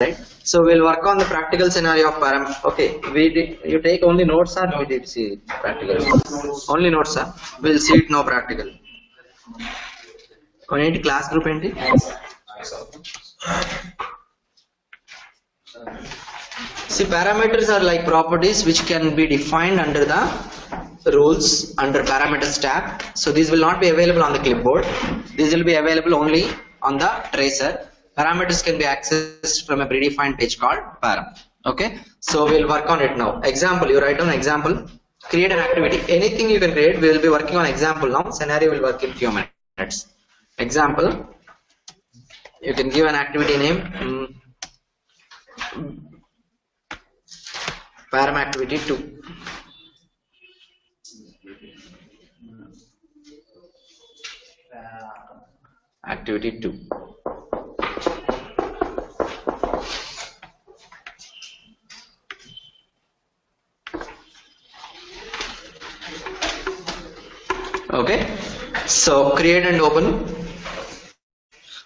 right? So we'll work on the practical scenario of param. Okay, you take only notes or we did see practical? Only notes, sir. We'll see it now practical. Only class group enti? See, parameters are like properties which can be defined under the rules under parameters tab. So these will not be available on the clipboard. These will be available only on the tracer. Parameters can be accessed from a predefined page called param. Okay, so we'll work on it now. Example, you write down example, create an activity. Anything you can create, we will be working on example now. Scenario will work in few minutes. Example, you can give an activity name. Param activity 2. Activity 2. Okay, so create and open.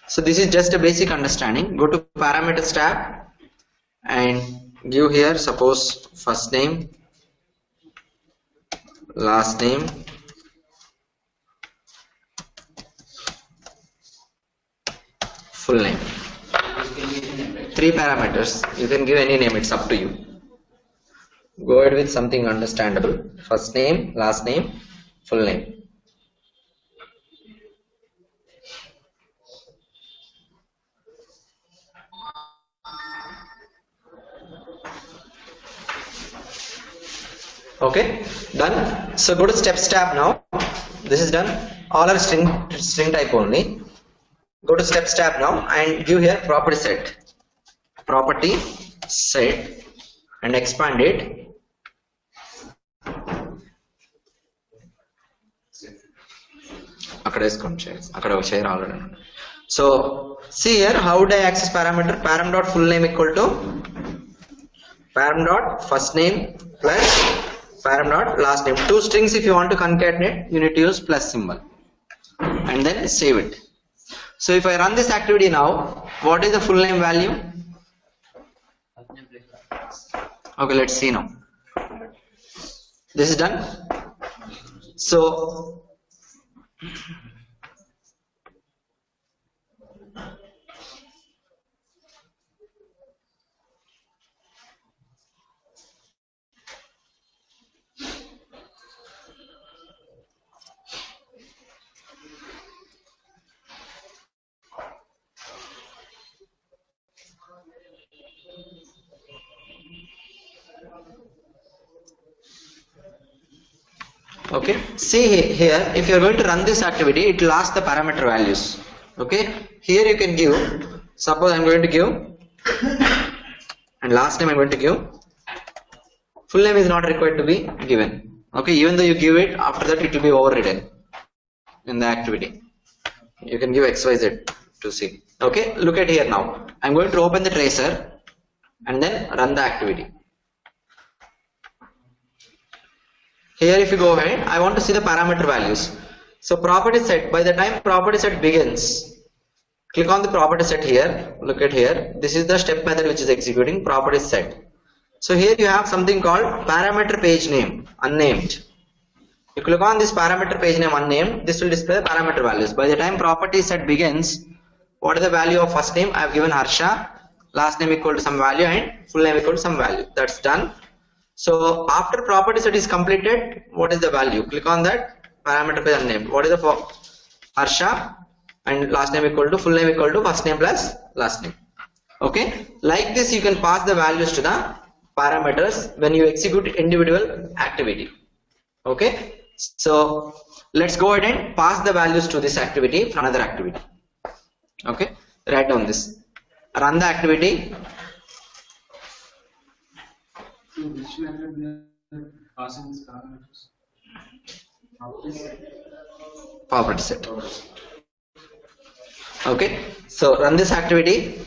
So this is just a basic understanding. Go to parameters tab and give here suppose first name, last name, full name. 3 parameters. You can give any name, it's up to you. Go ahead with something understandable. First name, last name, full name. Okay, done. So go to steps tab now. This is done. All are string type only. Go to steps tab now and give here property set. Property set and expand it. So see here, how would I access parameter? Param dot full name equal to param dot first name plus param dot last name. 2 strings if you want to concatenate, you need to use plus symbol and then save it. So if I run this activity now, what is the full name value? Okay, let's see now. This is done. So okay, see here, if you are going to run this activity, it will ask the parameter values. Okay, here you can give, suppose I am going to give, and last name I am going to give, full name is not required to be given. Okay, even though you give it, after that it will be overridden in the activity. You can give XYZ to see. Okay, look at here now. I am going to open the tracer and then run the activity. Here if you go ahead, I want to see the parameter values. So property set, by the time property set begins, click on the property set here, look at here, this is the step method which is executing property set. So here you have something called parameter page name, unnamed. You click on this parameter page name unnamed, this will display the parameter values. By the time property set begins, what is the value of first name? I have given Harsha, last name equal to some value and full name equal to some value. That's done. So after property set is completed, what is the value? Click on that parameter page unnamed. What is the for Harsha and last name equal to full name equal to first name plus last name. Okay, like this you can pass the values to the parameters when you execute individual activity. Okay, so let's go ahead and pass the values to this activity from another activity. Okay, write down this, run the activity. Which method we are passing these parameters? Property set. Okay, so run this activity.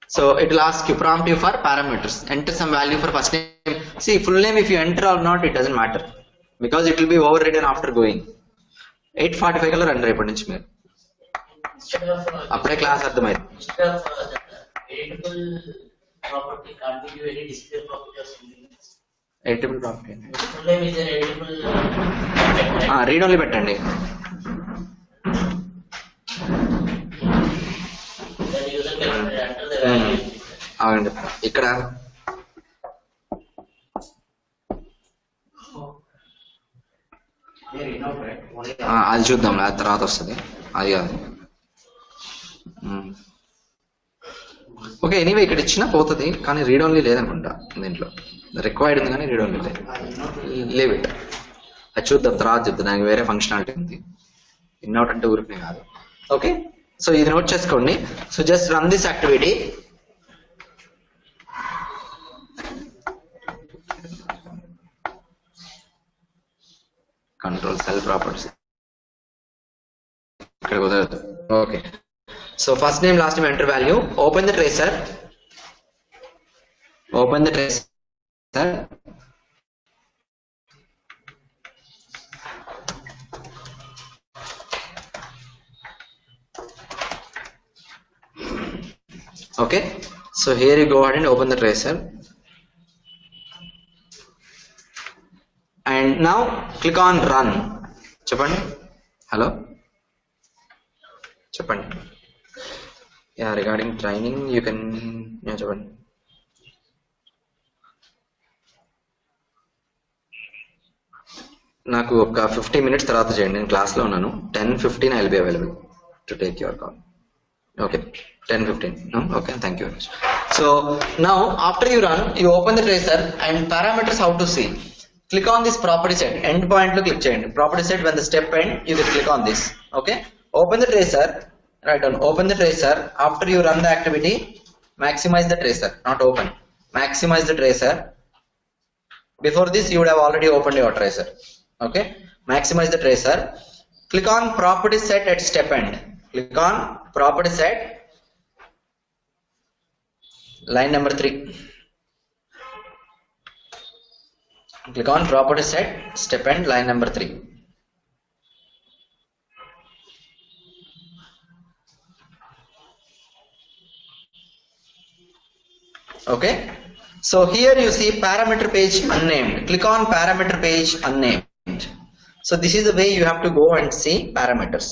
So it will ask you, prompt you for parameters. Enter some value for first name. See, full name if you enter or not, it doesn't matter because it will be overridden after going. 8:45 కల్లా run అయిపోయి నుంచి మీరు అప్పుడే class అర్థమైంది. editable property can't we give any display property or something else? Editable property. Full name is an editable content, right? Read only పెట్టండి. Then user can enter the value. అవునండి ఇక్కడ అది చూద్దాం, అది తర్వాత వస్తుంది, అది కాదు. ఓకే, ఎనీవే ఇక్కడ ఇచ్చినా పోతుంది, కానీ రీడ్ ఓన్లీ లేదనుకుంటా దీంట్లో. రిక్వైర్డ్ ఉంది కానీ రీడ్ ఓన్లీ లేదు. లీవ్ ఇట్, అది చూద్దాం తర్వాత చూద్దాం, దానికి వేరే ఫంక్షనాలిటీ ఉంది. ఇన్అవుట్ అంటే ఊరికనే కాదు. ఓకే, సో ఇది నోట్ చేసుకోండి. So just run this activity. Control cell properties ఇక్కడ కుదరదు. Okay, so first name last name enter value. Open the tracer. Open the tracer. Okay, so here you go ahead and open the tracer, and now click on run. Cheppandi. Hello. Cheppandi. Yeah, regarding training you can cheppandi. నాకు ఒక 15 minutes తర్వాత చేయండి, నేను క్లాస్లో ఉన్నాను. 10:15 I will be available to take your call. Okay, 10:15. No? Okay, thank you very much. So now after you run, you open the tracer and parameters how to see. Click on this property set. Endpoint lo click cheyandi. Property set, when the step end, you can click on this. Okay, open the tracer. Right on. Open the tracer. After you run the activity, maximize the tracer. Not open. Maximize the tracer. Before this, you would have already opened your tracer. Okay, maximize the tracer. Click on property set at step end. Click on property set, line number 3. Click on property set, step end, line number 3. Okay, so here you see parameter page unnamed. Click on parameter page unnamed. So this is the way you have to go and see parameters.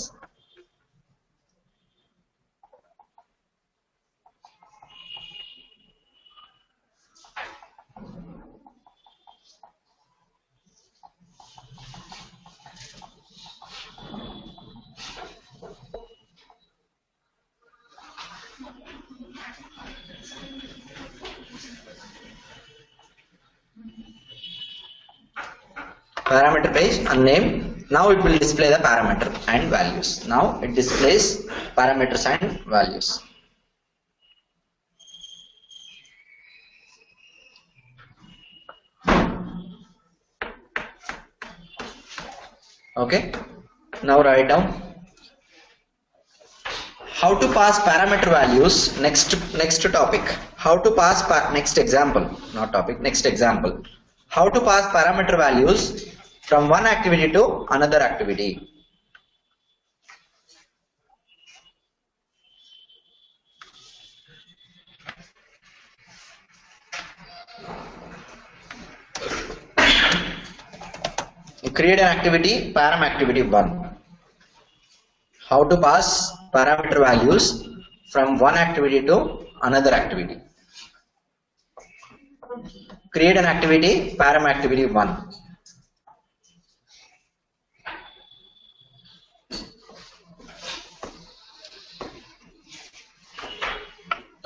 Parameter page unnamed. Now it will display the parameter and values. Now it displays parameters and values. Okay, now write down how to pass parameter values. Next topic, how to pass next example, not topic, next example, how to pass parameter values from one activity to another activity. You create an activity, param activity 1. How to pass parameter values from one activity to another activity. Create an activity, param activity 1.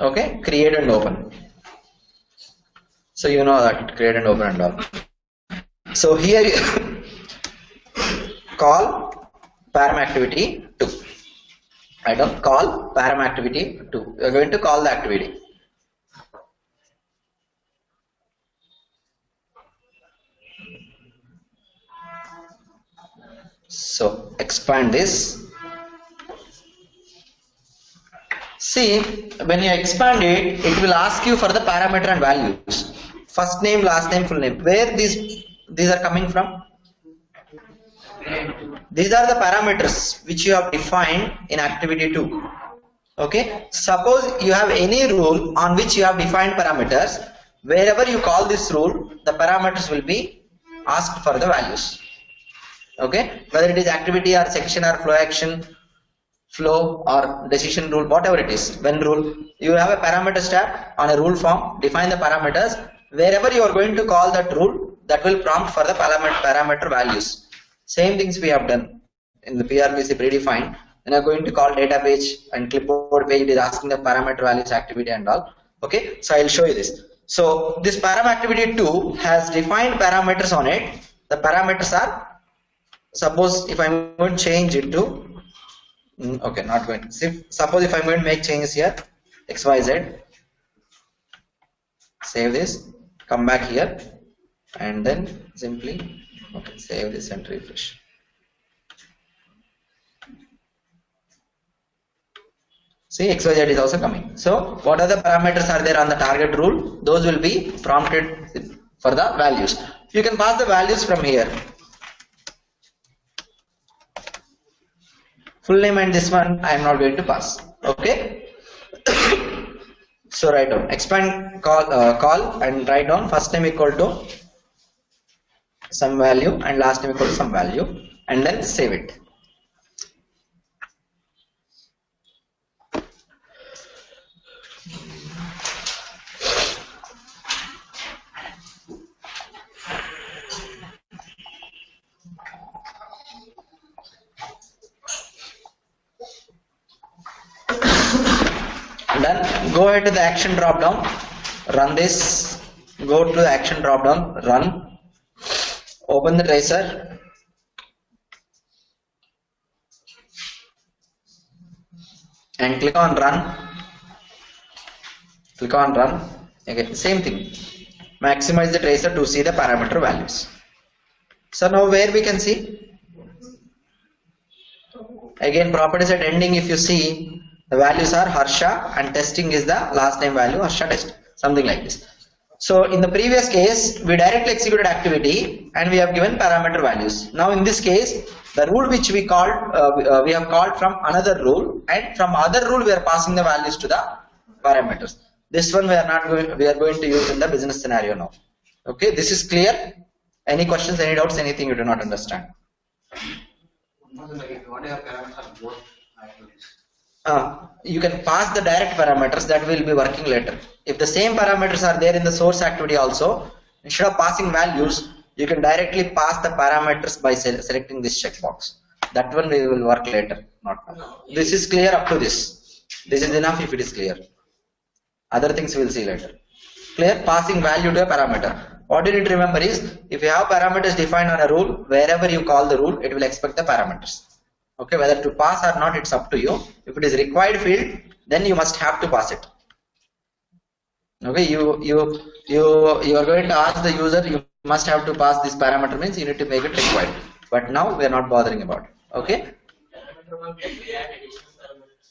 Okay, create and open. So you know that, create and open and all. So here you call param activity 2. I don't call param activity 2. We are going to call the activity. So expand this. See, when you expand it, it will ask you for the parameter and values. First name, last name, full name. Where these are coming from? These are the parameters which you have defined in activity 2. Okay, suppose you have any rule on which you have defined parameters. Wherever you call this rule, the parameters will be asked for the values. Okay, whether it is activity or section or flow action, flow or decision rule, whatever it is, when rule, you have a parameters tab on a rule form, define the parameters. Wherever you are going to call that rule, that will prompt for the parameter values. Same things we have done in the PRPC predefined. When you are going to call data page and clipboard page, it is asking the parameter values, activity and all. Okay, so I will show you this. So this param activity 2 has defined parameters on it. The parameters are, suppose if I'm going to change it to, okay, not going to, suppose if I'm going to make changes here, XYZ, save this, come back here, and then simply, okay, save this and refresh. See, XYZ is also coming. So what are the parameters are there on the target rule? Those will be prompted for the values. You can pass the values from here. Full name and this one I am not going to pass. Okay. So write down expand call and write down first name equal to some value and last name equal to some value, and then save it. Done. Go ahead to the action drop down, run this, go to the action drop down, run, open the tracer, and click on run, okay, same thing, maximize the tracer to see the parameter values. So now where we can see, again property set ending, if you see, the values are Harsha and testing is the last name value, Harsha test, something like this. So in the previous case, we directly executed activity and we have given parameter values. Now in this case, the rule which we called, we have called from another rule, and from other rule we are passing the values to the parameters. This one we are not going, we are going to use in the business scenario now. Okay, this is clear. Any questions, any doubts, anything you do not understand? You can pass the direct parameters that will be working later. If the same parameters are there in the source activity also, instead of passing values, you can directly pass the parameters by selecting this checkbox. That one we will work later, not now. This is clear up to this. This is enough if it is clear. Other things we will see later. Clear? Passing value to a parameter. What you need to remember is, if you have parameters defined on a rule, wherever you call the rule, it will expect the parameters. Okay, whether to pass or not, it's up to you. If it is required field, then you must have to pass it. Okay, you are going to ask the user, you must have to pass this parameter, means you need to make it required. But now we are not bothering about it. Okay?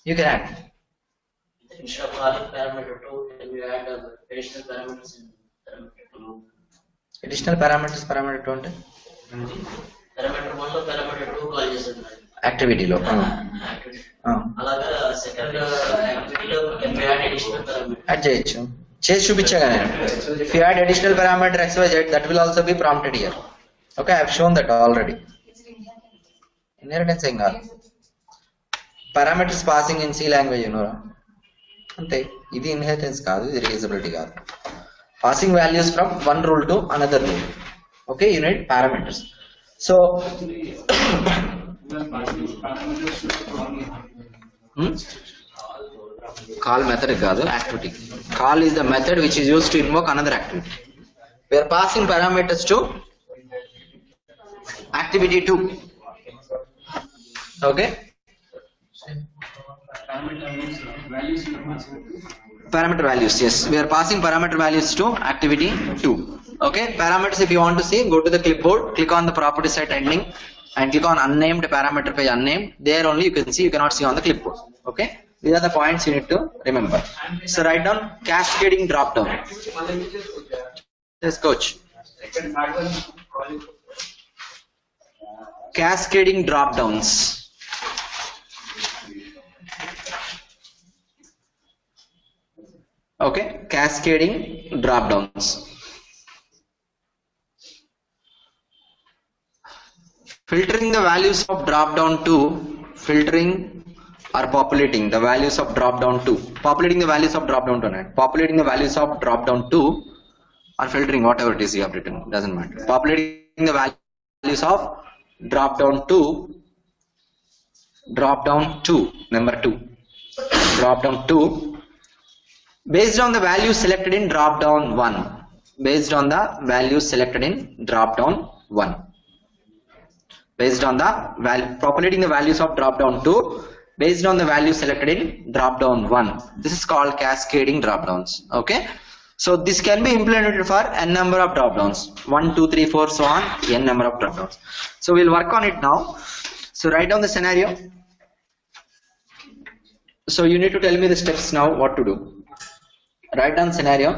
You can add. Instead of calling parameter 2, can you add additional parameters in parameter 2? Additional parameters, parameter 2 అంటే parameter 1 లో parameter 2 call చేశారు activity లో అలాగా second activity లో can we add additional parameter? Add చేయొచ్చు. చేసి చూపించగా నేను. If you add additional parameter XYZ, that will also be prompted here. Okay, I have shown that already. Inheritance ఏం కాదు. Parameters passing in C language, you know. అంతే, ఇది inheritance కాదు, ఇది reusability కాదు. Passing values from one rule to another rule. Okay, you need parameters. So call method కాదు, activity. Call is the method which is used to invoke another activity. We are passing parameters to activity 2. Okay. Parameter values, yes, we are passing parameter values to activity 2. Okay, parameters, if you want to see, go to the clipboard, click on the property set ending and click on unnamed parameter page, unnamed. There only you can see, you cannot see on the clipboard. Okay, these are the points you need to remember. So write down cascading drop down. Yes, coach. Cascading drop downs. Okay, cascading drop downs. Filtering the values of drop down to, filtering or populating the values of drop down to, populating the values of drop down to, not populating the values of drop down to, or filtering, whatever it is you have written, doesn't matter. Populating the values of drop down to, number 2, drop down 2, based on the values selected in drop down 1, based on the values selected in drop down 1. Based on the populating the values of drop down 2 based on the value selected in drop down 1. This is called cascading drop downs. Okay, so this can be implemented for n number of drop downs, 1 2 3 4 so on, n number of drop downs. So we'll work on it now. So write down the scenario. So you need to tell me the steps now, what to do. Write down scenario.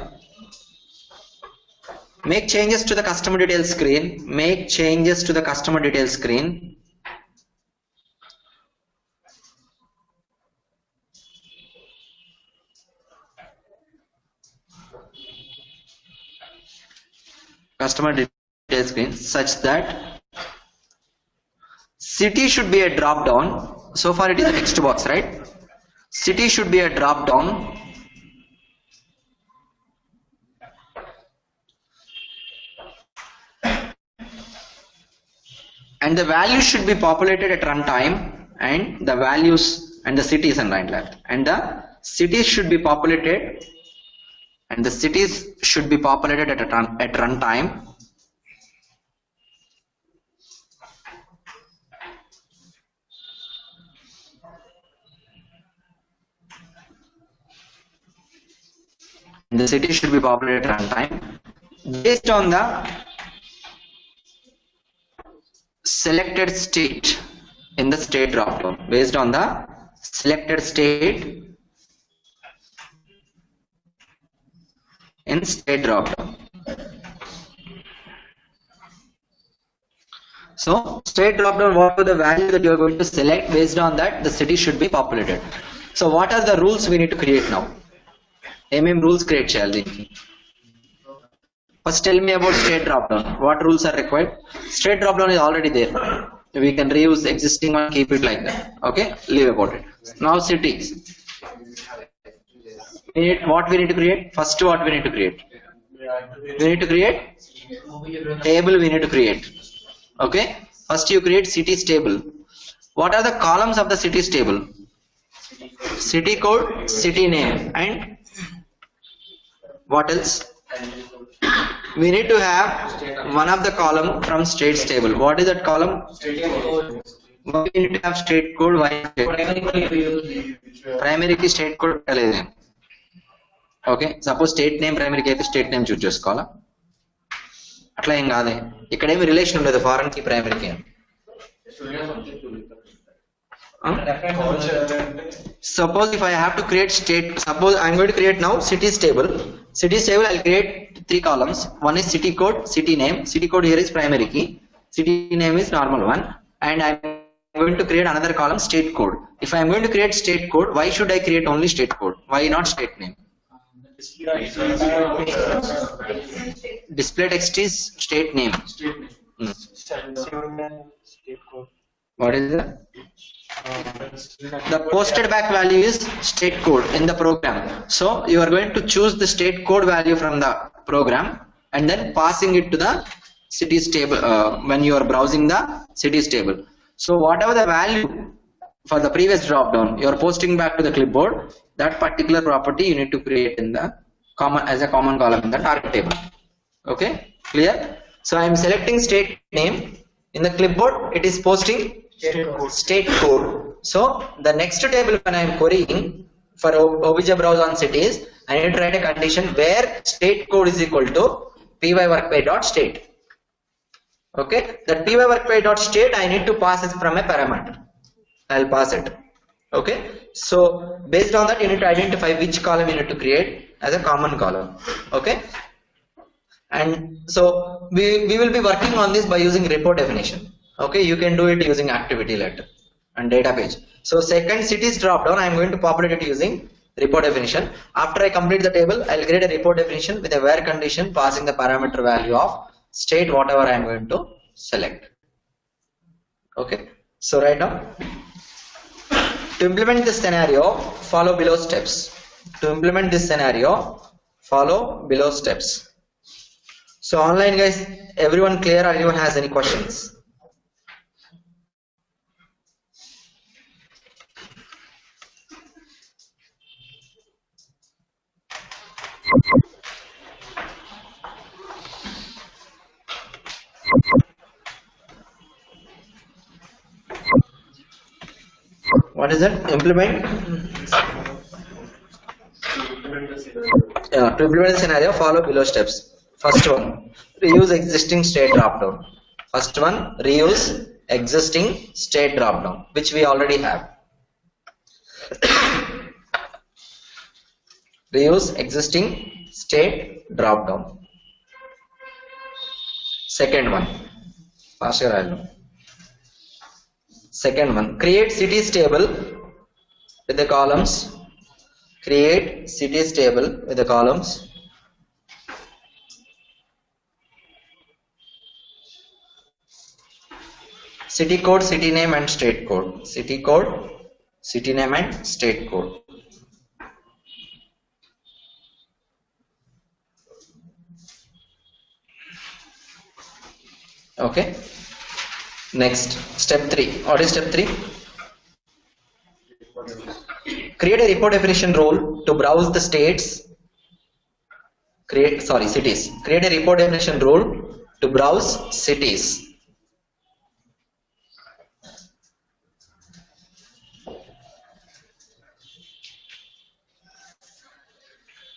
Make changes to the customer details screen. Make changes to the customer details screen. Customer details screen such that city should be a drop down. So far it is a text box, right? City should be a drop down. And the values should be populated at runtime, and the values and the cities and right left, and the cities should be populated, and the cities should be populated at runtime. And the city should be populated at runtime based on the selected state in the state drop down, based on the selected state in state drop down. So state drop down, what are the value that you are going to select, based on that the city should be populated. So what are the rules we need to create now? Rules create challenge. First tell me about state drop down. What rules are required? State drop down is already there. We can reuse the existing one, keep it like that. Okay, leave about it. Now cities. What we need to create? First what we need to create? We need to create table, we need to create. Okay, first you create cities table. What are the columns of the cities table? City code, city name, and what else? We need to have one of the column from states table. What is that column? Why we need to have state code? Why primary key state code? Okay, suppose state name primary key state name choose చేసుకోవాలా? అట్లా ఏం కాదే, ఇక్కడ ఏమి relation ఉండదు foreign కి primary కి. Suppose if I have to create state, suppose I am going to create now cities table. Cities table I will create 3 columns. One is city code, city name. City code here is primary key. City name is normal one. And I am going to create another column state code. If I am going to create state code, why should I create only state code? Why not state name? Display text is state name. What is that? The posted back value is state code in the program. So you are going to choose the state code value from the program and then passing it to the cities table when you are browsing the cities table. So whatever the value for the previous drop down, you are posting back to the clipboard. That particular property you need to create in the common as a common column in the target table. Okay, clear? So I am selecting state name in the clipboard. It is posting state code. So the next table when I am querying for OBJ browse on cities, I need to write a condition where state code is equal to pyworkpay.state. Okay, that pyworkpay.state I need to pass it from a parameter. I will pass it. Okay, so based on that you need to identify which column you need to create as a common column. Okay, and so we will be working on this by using report definition. Okay, you can do it using activity letter and data page. So second cities drop down I am going to populate it using report definition. After I complete the table, I'll create a report definition with a where condition passing the parameter value of state whatever I am going to select. Okay, so right now, to implement this scenario, follow below steps. To implement this scenario, follow below steps. So online guys, everyone clear or anyone has any questions? What is it? Implement? To implement the scenario, follow below steps. First one, reuse existing state dropdown. First one, reuse existing state dropdown, which we already have. Reuse existing state dropdown. Second one, faster I know. Second one, create cities table with the columns. Create cities table with the columns. City code, city name and state code. City code, city name and state code. Okay. Next, step 3. What is step 3? Create a report definition rule to browse the states. Cities. Create a report definition rule to browse cities.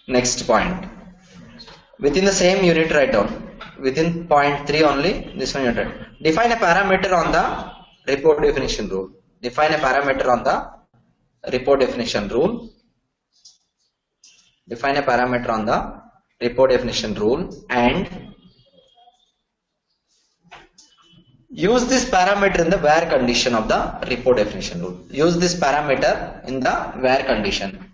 Next point. Within the same unit, write down. Within point 3 only, this one you write. Define a parameter on the report definition rule. Define a parameter on the report definition rule. Define a parameter on the report definition rule and use this parameter in the where condition of the report definition rule. Use this parameter in the where condition.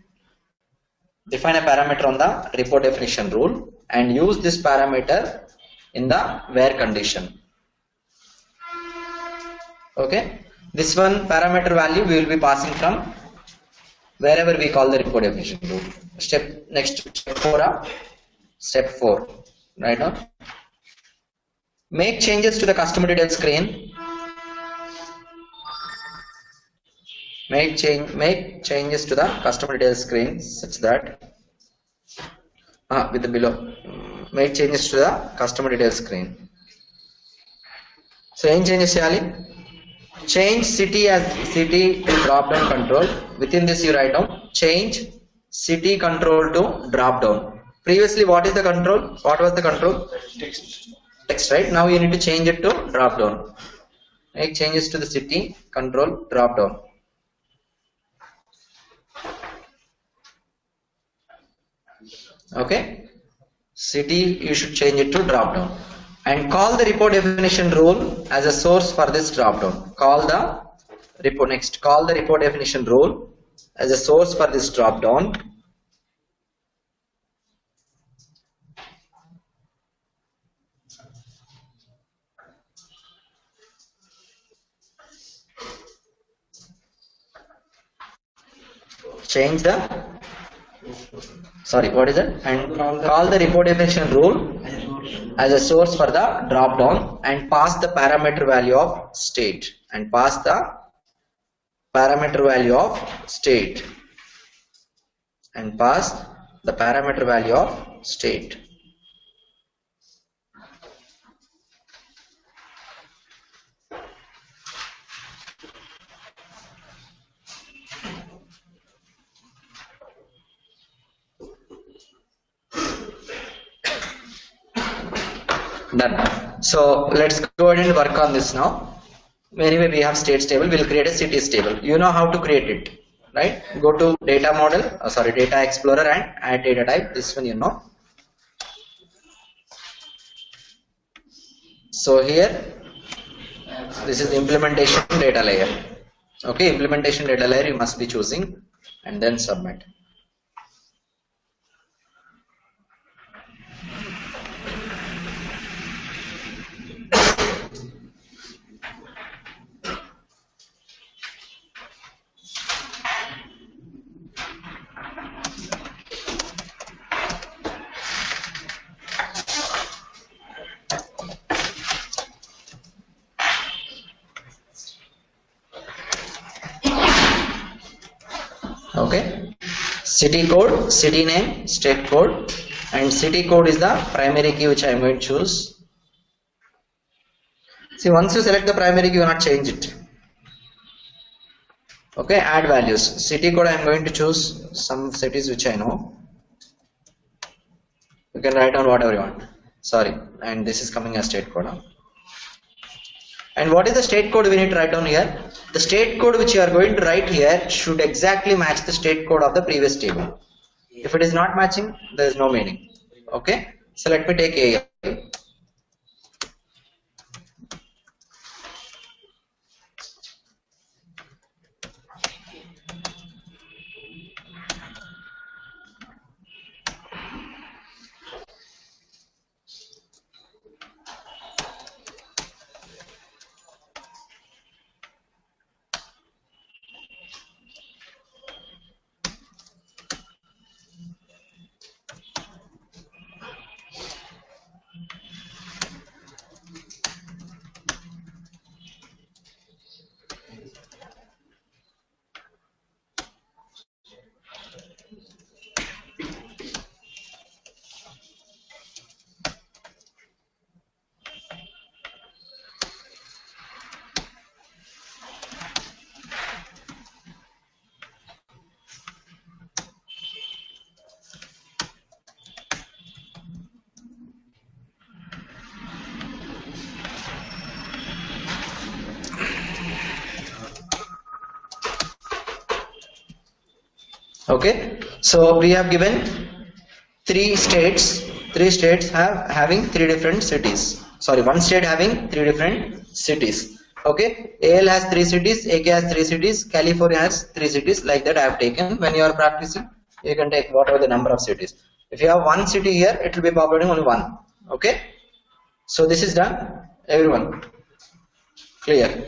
Define a parameter on the report definition rule and use this parameter in the where condition. Okay, this one parameter value we will be passing from wherever we call the report definition rule. Next step 4. Step 4. Right now, make changes to the customer details screen. Make changes to the customer details screen such that with the below. Make changes to the customer details screen. So any changes cheyali? Change city as city to drop down control. Within this you write down change city control to drop down. Previously what is the control? What was the control? Text, right? Now you need to change it to drop down. Make changes to the city control drop down. Okay, city you should change it to drop down and call the report definition rule as a source for this drop down. Call the report definition rule as a source for this drop down. Change the what is it? And call the report definition rule as a source for the drop down and pass the parameter value of state and pass the parameter value of state and pass the parameter value of state. Done. So let's go ahead and work on this now. Anyway, we have states table. We'll create a cities table. You know how to create it, right? Go to data model, data explorer and add data type. This one you know. So here, this is implementation data layer. Okay, implementation data layer you must be choosing and then submit. city code, city name, state code, and city code is the primary key which I am going to choose. See, once you select the primary key, you will not change it. Okay, add values. City code I am going to choose some cities which I know. You can write down whatever you want. Sorry, and this is coming as state code. And what is the state code we need to write down here? The state code which you are going to write here should exactly match the state code of the previous table. If it is not matching, there is no meaning. Okay, so let me take A. Okay, so we have given three states. Three states having three different cities. Sorry, one state having three different cities. Okay, AL has three cities, AK has three cities, California has three cities. Like that I have taken. When you are practicing, you can take whatever the number of cities. If you have one city here, it will be populating only one. Okay, so this is done. Everyone clear?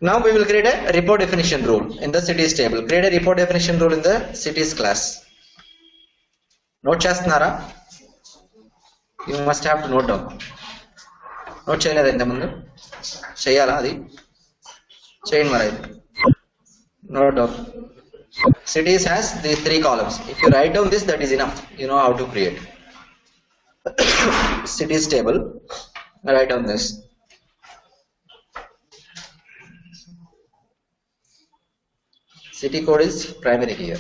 Now we will create a report definition rule in the cities table. Create a report definition rule in the cities class. Note chestunara? You must have to note down. Note cheyaleda inta mundu? Cheyala adi? Cheyandi mara idi. Note down. Cities has these three columns. If you write down this, that is enough. You know how to create. Cities table. Write down this. City code is primary here.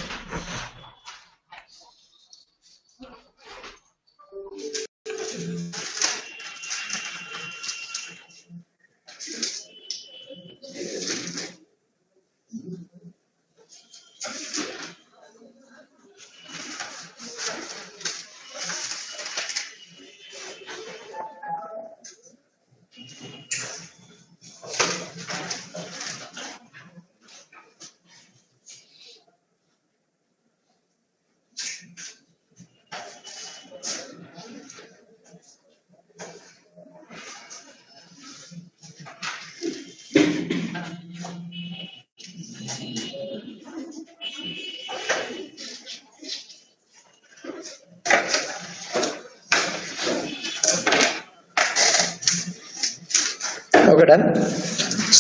Okay, done.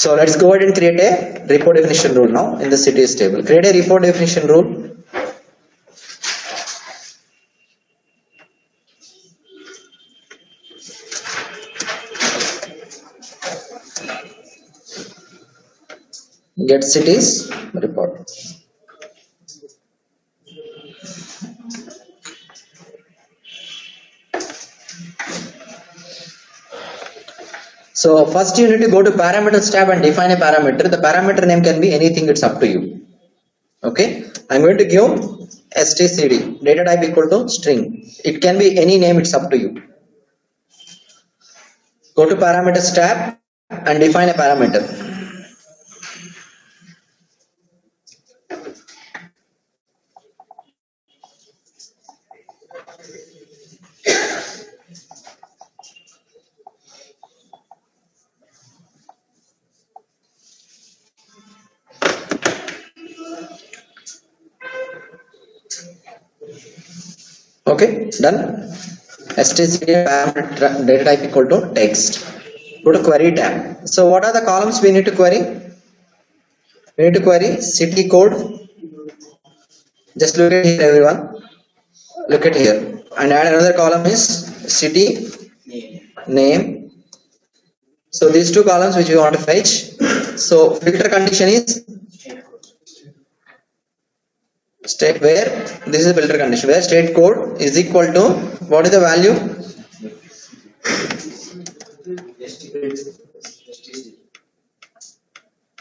So let's go ahead and create a report definition rule now in the cities table. Create a report definition rule. Get cities report. So first you need to go to parameters tab and define a parameter. The parameter name can be anything, it's up to you. Okay, I'm going to give stcd, data type equal to string. It can be any name, it's up to you. Go to parameters tab and define a parameter. Okay, done. stcd parameter data type equal to text. Go to query tab. So what are the columns we need to query? We need to query city code, Just look at here, everyone. Look at here, and add another column is city name. So these two columns which we want to fetch. So filter condition is state where this is a filter condition where state code is equal to what is the value?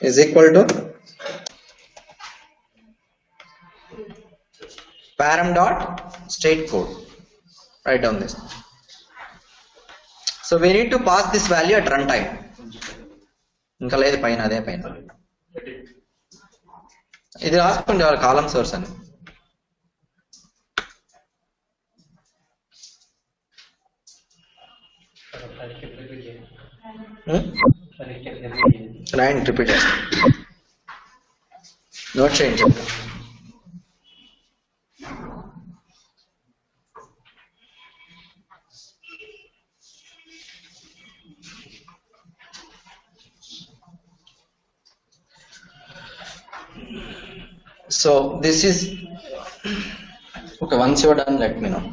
Is equal to param dot state code. Write down this. So we need to pass this value at runtime. ఇంకా లేదు పైన అదే పైన ఇది రాసుకోండి వాళ్ళ కాలం source అని. రాయండి రిపీట్ నోట్ చేయండి. So this is okay. Once you are done, let me know.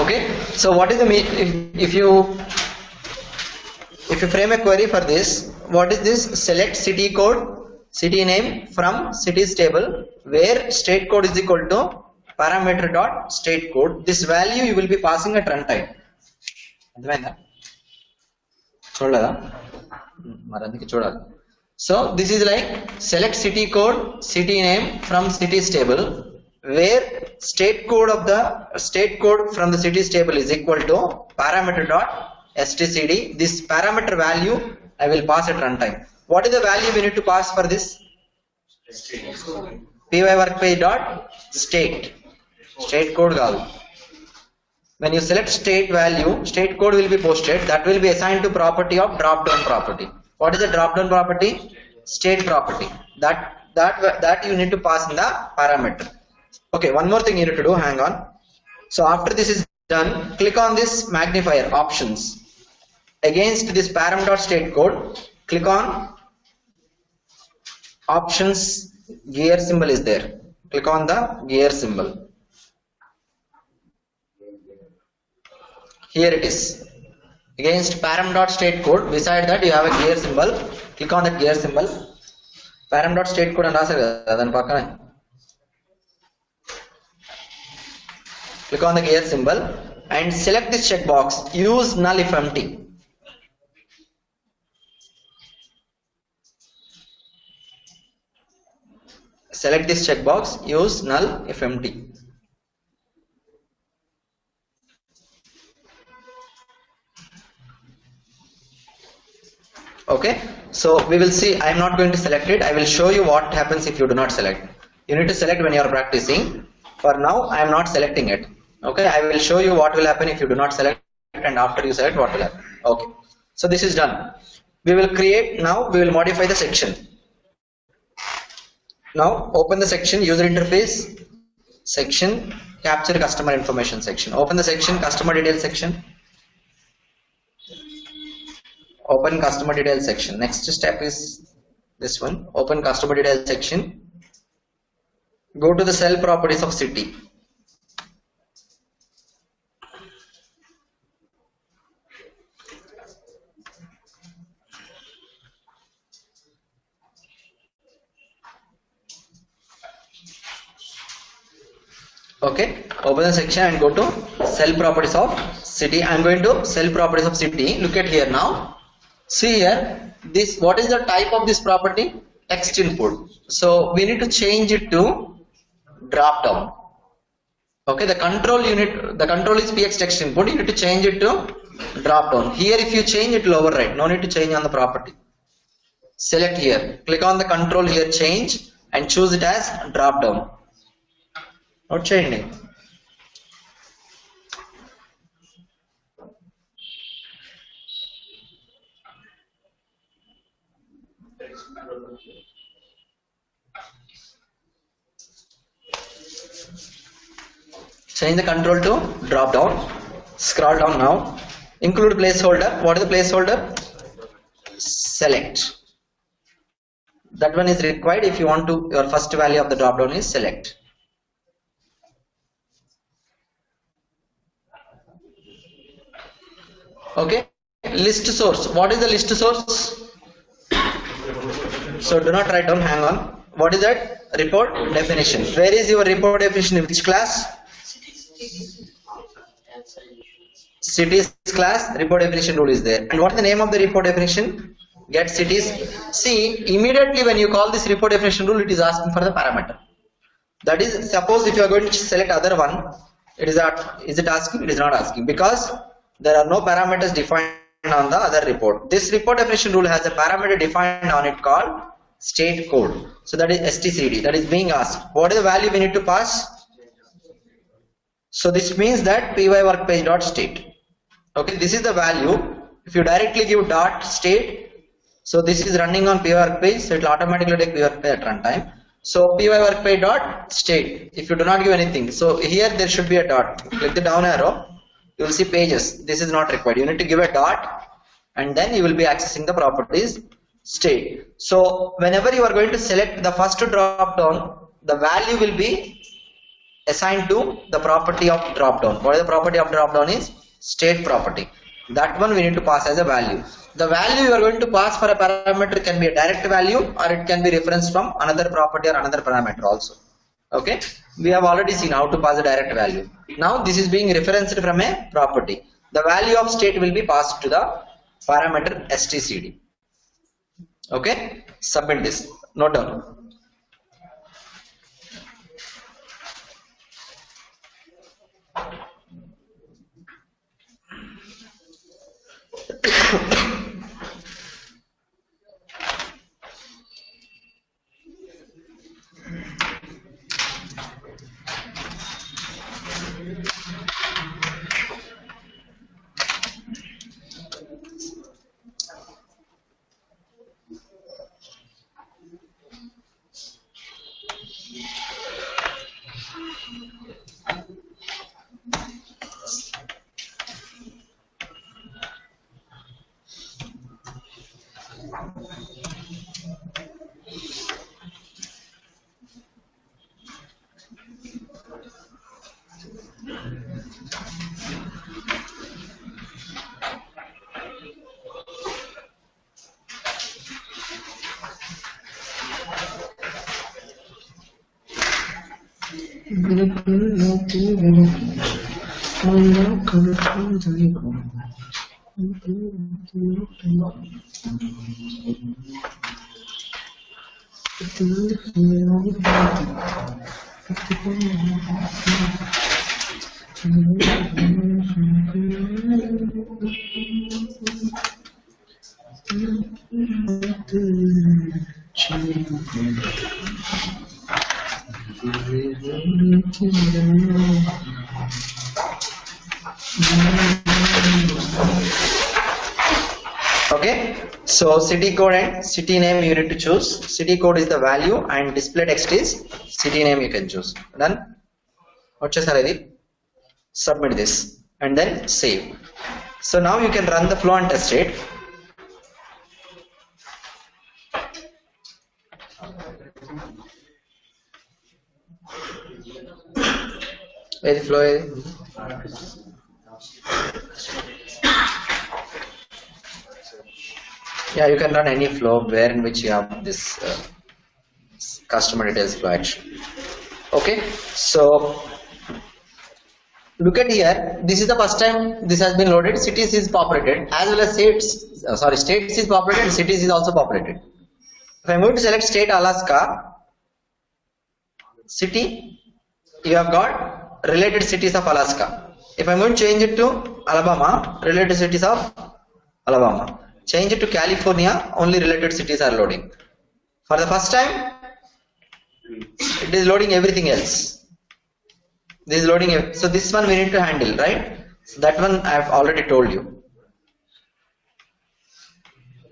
Okay, so what is the if you frame a query for this, what is this? Select city code, city name from cities table where state code is equal to parameter dot state code. This value you will be passing at runtime. అర్థమైందా? చూడలేదా? మరి అందుకే చూడాలి. So this is like select city code, city name from cities table where state code from the cities table is equal to parameter dot stcd. This parameter value I will pass at runtime. What is the value we need to pass for this? pyworkpage dot state code kaadu. When you select state value, state code will be posted. That will be assigned to property of drop down property. What is the drop down property? State property. That you need to pass in the parameter. Okay, one more thing you need to do. Hang on. So after this is done, click on this magnifier options. Against this param dot state code, click on options. Gear symbol is there. Click on the gear symbol. Here it is. Against param dot state code, beside that you have a gear symbol. Click on that gear symbol. Param dot state code and rasaru kada dani pakkane. Click on the gear symbol and select this checkbox. Use null if empty. Select this checkbox. Use null if empty. Okay, so we will see. I am not going to select it. I will show you what happens if you do not select. You need to select when you are practicing. For now, I am not selecting it. Okay, I will show you what will happen if you do not select, and after you select, what will happen. Okay, so this is done. We will create now. We will modify the section. Now open the section, user interface section, capture customer information section. Open the section, customer details section. Open customer details section. Next step is this one. Open customer details section. Go to the cell properties of city. Okay, open the section and go to cell properties of city. I am going to cell properties of city. Look at here now. See here, this, what is the type of this property? Text input. So we need to change it to drop down. Okay, the control is px text input. You need to change it to drop down. Here if you change it will overwrite. No need to change on the property. Select here. Click on the control here, change, and choose it as drop down. Note చేయండి. Change the control to drop down. Scroll down now. Include placeholder. What is the placeholder? Select. That one is required if you want to, your first value of the drop down is select. Okay. List source. What is the list source? So do not write down, hang on. What is that? Report definition. Where is your report definition? In which class? Cities class. Report definition rule is there. And what is the name of the report definition? Get cities. See, immediately when you call this report definition rule, it is asking for the parameter. That is, suppose if you are going to select other one, it is not, is it asking? It is not asking, because there are no parameters defined on the other report. This report definition rule has a parameter defined on it called state code. So that is stcd. That is being asked. What is the value we need to pass? So this means that pyworkpage.state. Okay, this is the value. If you directly give dot state, so this is running on pyworkpage, so it will automatically take pyworkpage at runtime. So pyworkpage.state. If you do not give anything, so here there should be a dot. Click the down arrow. You will see pages. This is not required. You need to give a dot, and then you will be accessing the properties state. So whenever you are going to select the first drop down, the value will be assigned to the property of drop down. What is the property of drop down is state property. That one we need to pass as a value. The value you are going to pass for a parameter can be a direct value, or it can be referenced from another property or another parameter also. Okay, we have already seen how to pass a direct value. Now this is being referenced from a property. The value of state will be passed to the parameter stcd. Okay, submit this. Note down. Okay, so city code and city name you need to choose. City code is the value and display text is city name you can choose. Done? Submit this and then save. So now you can run the flow and test it. Where is the flow? Yeah, you can run any flow where in which you have this customer details flow action. Okay, so look at here. This is the first time this has been loaded. Cities is populated as well as states. States is populated. Cities is also populated. If I'm going to select state Alaska, city, you have got related cities of Alaska. If I'm going to change it to Alabama, related cities of Alabama. Change it to California, only related cities are loading. For the first time, it is loading everything else. This is loading. So this one we need to handle, right? So that one I have already told you.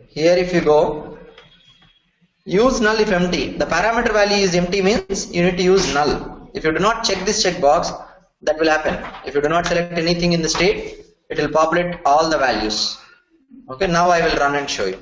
Here if you go, use null if empty. The parameter value is empty means you need to use null. If you do not check this checkbox, that will happen. If you do not select anything in the state, it will populate all the values. Okay, now I will run and show you.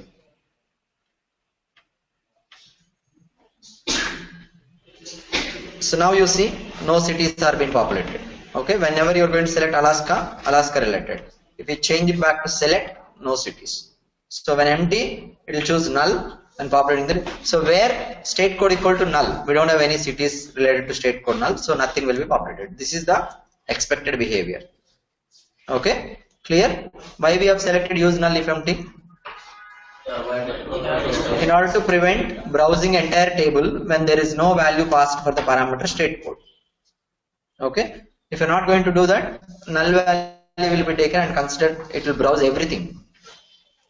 So now you see no cities are being populated. Okay, whenever you are going to select Alaska, Alaska related. If you change it back to select, no cities. So when empty, it will choose null and populating the. So where state code equal to null, we don't have any cities related to state code null, so nothing will be populated. This is the expected behavior. Okay, clear? Why we have selected use null if empty? In order to prevent browsing entire table when there is no value passed for the parameter state code. Okay, if you're not going to do that, null value will be taken and considered, it will browse everything.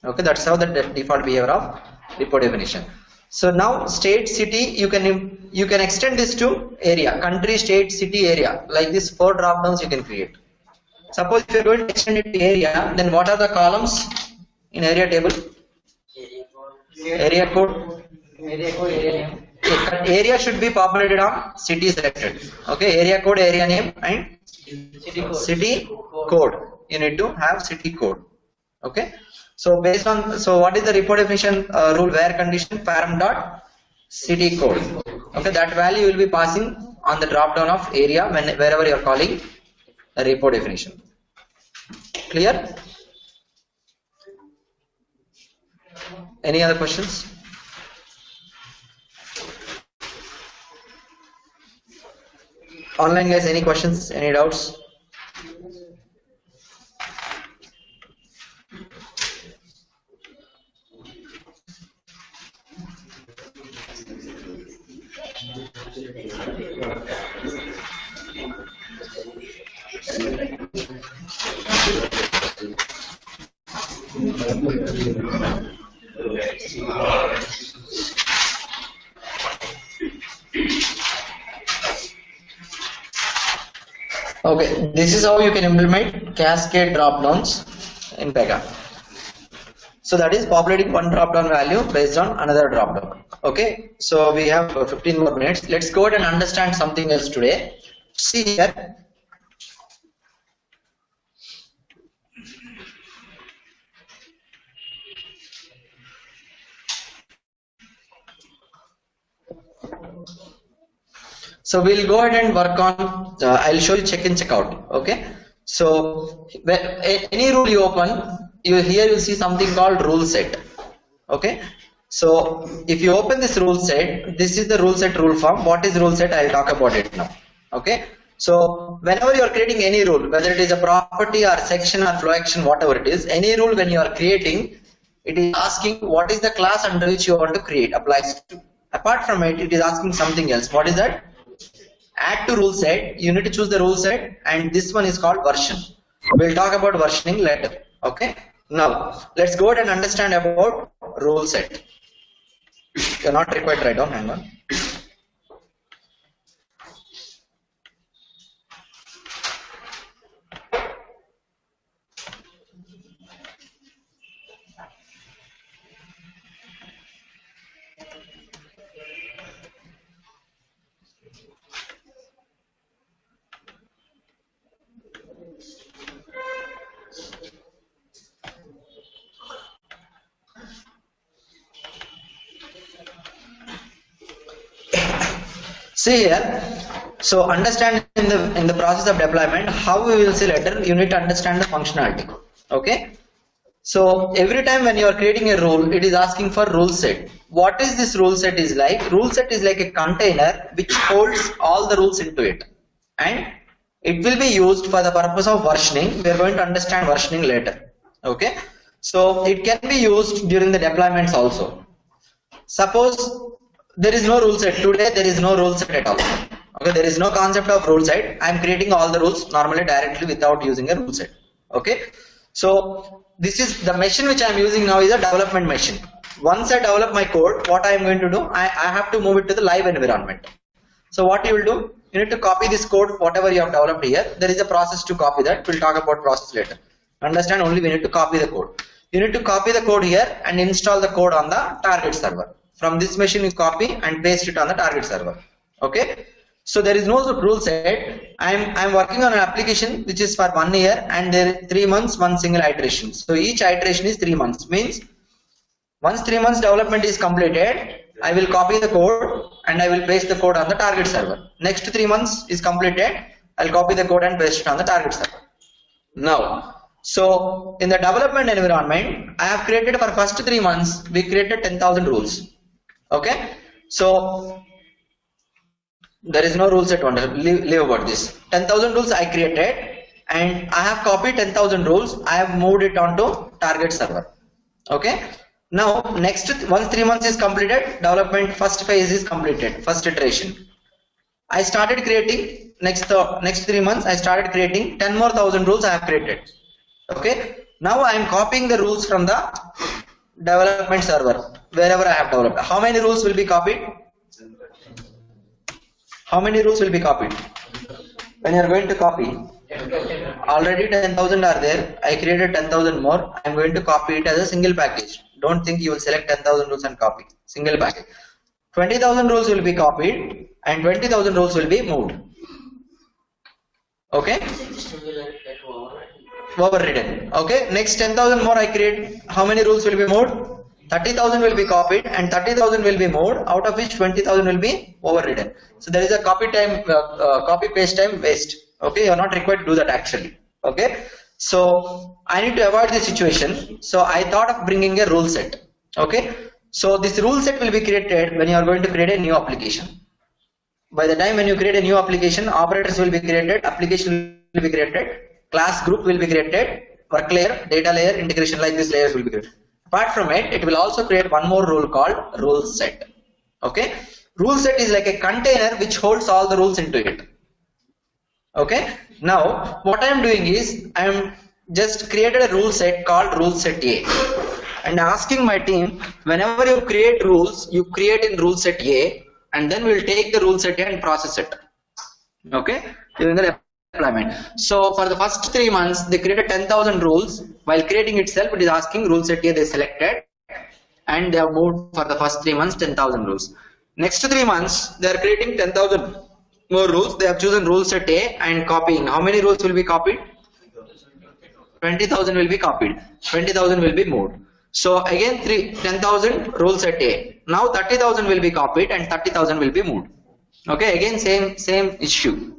Okay, that's how the default behavior of repo definition. So now state city, you can extend this to area, country, state, city, area. Like this 4 drop downs you can create. Suppose if you're going to extend it to area, then what are the columns in area table? Area code, area name. Area should be populated on city selected. Okay, area code, area name, and city code. You need to have city code. Okay, so based on, so what is the repo definition rule? Where condition param dot city code. Okay, that value will be passing on the drop down of area wherever you are calling a repo definition. Clear? Any other questions? Online guys, any questions? Any doubts? Okay, this is how you can implement cascade drop downs in Pega. So that is populating one drop down value based on another drop down. Okay, so we have 15 more minutes. Let's go ahead and understand something else today. See here. So we'll go ahead and work on, I'll show you check in, check out. Okay. So any rule you open, here you'll see something called rule set. Okay. So if you open this rule set, this is the rule set rule form. What is rule set? I'll talk about it now. Okay. So whenever you are creating any rule, whether it is a property or section or flow action, whatever it is, any rule when you are creating, it is asking what is the class under which you want to create applies to. Apart from it, it is asking something else. What is that? Add to rule set. You need to choose the rule set, and this one is called version. We'll talk about versioning later. Okay. Now let's go ahead and understand about rule set. You're not required to write down. Hang on. See here, so understand in the process of deployment how we will see later. You need to understand the functionality. Okay, so every time when you are creating a rule, it is asking for rule set. What is this rule set is like? Rule set is like a container which holds all the rules into it, and it will be used for the purpose of versioning. We are going to understand versioning later. Okay, so it can be used during the deployments also. Suppose there is no rule set today, there is no rule set at all. Okay, there is no concept of rule set. I am creating all the rules normally directly without using a rule set. Okay, so this is the machine which I am using now is a development machine. Once I develop my code, what I am going to do, I have to move it to the live environment. So what you will do, you need to copy this code, whatever you have developed here. There is a process to copy that. We'll talk about process later. Understand, only we need to copy the code. You need to copy the code here and install the code on the target server. From this machine you copy and paste it on the target server. Okay. So there is no rule set. I'm working on an application which is for 1 year and there is 3 months, one single iteration. So each iteration is 3 months. Means once 3 months development is completed, I will copy the code and I will paste the code on the target server. Next 3 months is completed, I'll copy the code and paste it on the target server. Now, so in the development environment, I have created for first 3 months, we created 10,000 rules. Okay, so there is no rule set one. Leave about this. 10,000 rules I created and I have copied 10,000 rules. I have moved it onto target server. Okay. Now next, once 3 months is completed, development first phase is completed, first iteration. I started creating next 3 months. I started creating 10 more thousand rules I have created. Okay. Now I am copying the rules from the development server wherever I have developed. How many rules will be copied? How many rules will be copied? When you are going to copy, already 10,000 are there. I created 10,000 more. I am going to copy it as a single package. Don't think you will select 10,000 rules and copy. Single package. 20,000 rules will be copied and 20,000 rules will be moved. Okay? Overridden. Okay. Next 10,000 more I create. How many rules will be moved? 30,000 will be copied and 30,000 will be moved, out of which 20,000 will be overridden. So there is a copy paste time waste. Okay, you are not required to do that actually. Okay, so I need to avoid this situation. So I thought of bringing a rule set. Okay, so this rule set will be created when you are going to create a new application. By the time when you create a new application, operators will be created, application will be created, class group will be created, work layer, data layer, integration like this layers will be created. Apart from it, it will also create one more rule called rule set. Okay, rule set is like a container which holds all the rules into it. Okay, now what I am doing is I am just created a rule set called rule set A and asking my team, whenever you create rules, you create in rule set A and then we will take the rule set A and process it. Okay, during the deployment. So for the first 3 months they created 10,000 rules. While creating itself, it is asking rule set A they selected and they have moved for the first 3 months 10,000 rules. Next 3 months they are creating 10,000 more rules. They have chosen rule set A and copying. How many rules will be copied? 20,000 will be copied. 20,000 will be moved. So again 10,000 rule set A. Now 30,000 will be copied and 30,000 will be moved. Okay, again same issue.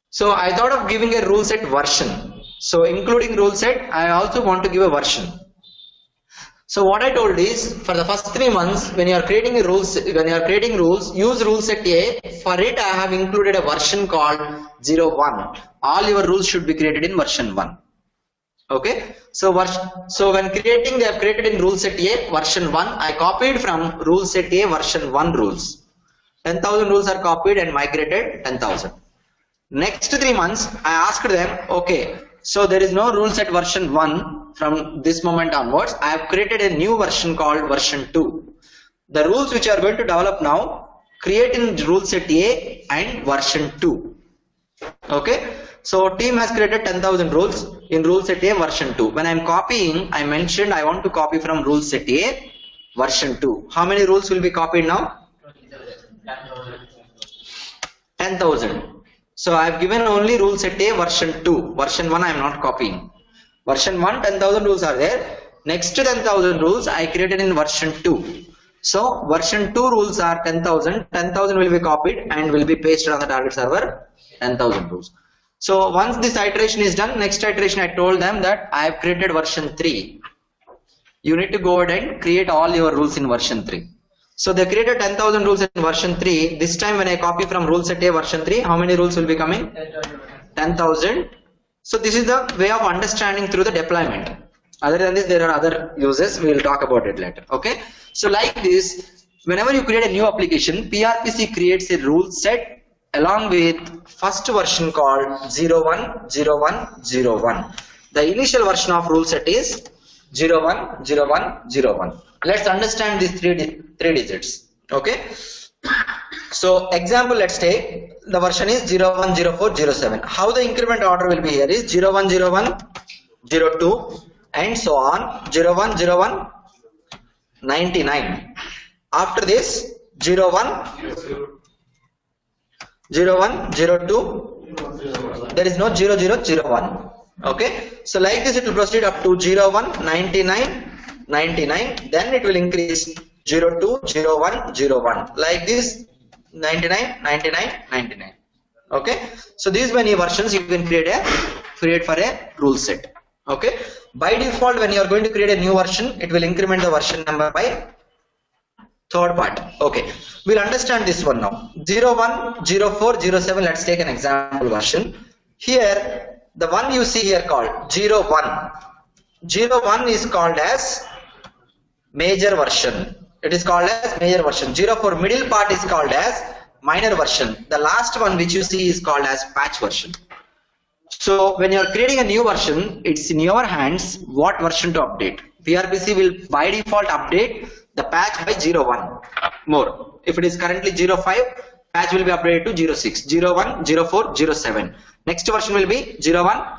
So I thought of giving a rule set version. So including rule set, I also want to give a version. So what I told is, for the first 3 months, when you are creating rules, use rule set A. For it, I have included a version called 01. All your rules should be created in version 1. Okay. So when creating, they have created in rule set A version 1. I copied from rule set A version 1 rules. 10,000 rules are copied and migrated 10,000. Next 3 months, I asked them, okay, so there is no rule set version 1 from this moment onwards. I have created a new version called version 2. The rules which you are going to develop now, create in rule set A and version 2. Okay, so team has created 10,000 rules in rule set A version 2. When I am copying, I mentioned I want to copy from rule set A version 2. How many rules will be copied now? 10,000. So I have given only rule set A version 2. Version 1 I am not copying. Version 1 10,000 rules are there. Next 10,000 rules I created in version 2. So version 2 rules are 10,000. 10,000 will be copied and will be pasted on the target server. 10,000 rules. So once this iteration is done, next iteration I told them that I have created version 3. You need to go ahead and create all your rules in version 3. So they created 10,000 rules in version 3. This time when I copy from rule set A version 3, how many rules will be coming? 10,000. So this is the way of understanding through the deployment. Other than this, there are other uses. We will talk about it later. Okay. So like this, whenever you create a new application, PRPC creates a rule set along with first version called 010101. The initial version of rule set is 010101. Let's understand these three digits. Okay. So example, let's take the version is 01, 04, 07. How the increment order will be here is 01, 01, 02 and so on, 01, 01, 99. After this 01, 01, 02, there is no 0001. Okay, so like this it will proceed up to 01, 99, 99, then it will increase 02, 01, 01, like this 99, 99, 99. Okay, so these many versions you can create for a rule set. Okay, by default when you are going to create a new version, it will increment the version number by third part. Okay, we'll understand this one now. 01, 04, 07, let's take an example version. Here the one you see here called 01. 01 is called as major version. It is called as major version. 04 middle part is called as minor version. The last one which you see is called as patch version. So when you are creating a new version, it's in your hands what version to update. PRPC will by default update the patch by 01 more. If it is currently 05, patch will be updated to 06, 01, 04, 07. Next version will be 01,